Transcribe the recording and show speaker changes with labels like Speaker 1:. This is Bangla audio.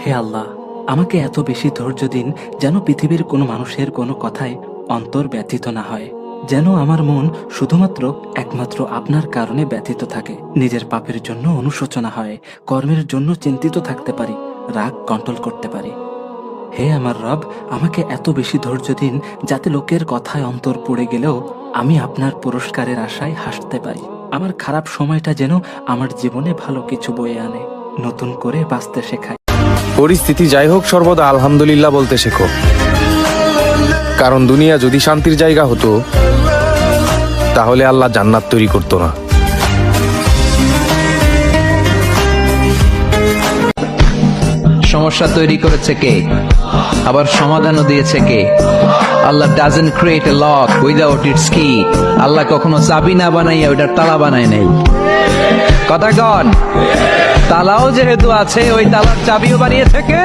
Speaker 1: হে আল্লাহ, আমাকে এত বেশি ধৈর্য দিন যেন পৃথিবীর কোনো মানুষের কোনো কথায় অন্তর ব্যথিত না হয়, যেন আমার মন শুধুমাত্র একমাত্র আপনার কারণে ব্যথিত থাকে, নিজের পাপের জন্য অনুশোচনা হয়, কর্মের জন্য চিন্তিত থাকতে পারি, রাগ কন্ট্রোল করতে পারি। হে আমার রব, আমাকে এত বেশি ধৈর্য দিন যাতে লোকের কথায় অন্তর পড়ে গেলেও আমি আপনার পুরস্কারের আশায় হাসতে পারি। আমার খারাপ সময়টা যেন আমার জীবনে ভালো কিছু বয়ে আনে, নতুন করে বাঁচতে শেখায়।
Speaker 2: পরিস্থিতি যাই হোক, সর্বদা আলহামদুলিল্লাহ বলতে শেখো, কারণ দুনিয়া যদি শান্তির জায়গা হতো তাহলে আল্লাহ জান্নাত তৈরি করতো না।
Speaker 3: সমস্যা তৈরি করেছে কে, আবার সমাধানও দিয়েছে কে? Allah doesn't create a lock without its key. Allah কখনো চাবি না বানাইয়া ওইটার তালা বানায় নাই। কথা কন, তালাও যেহেতু আছে ওই তালার চাবিও বানিয়েছে কে?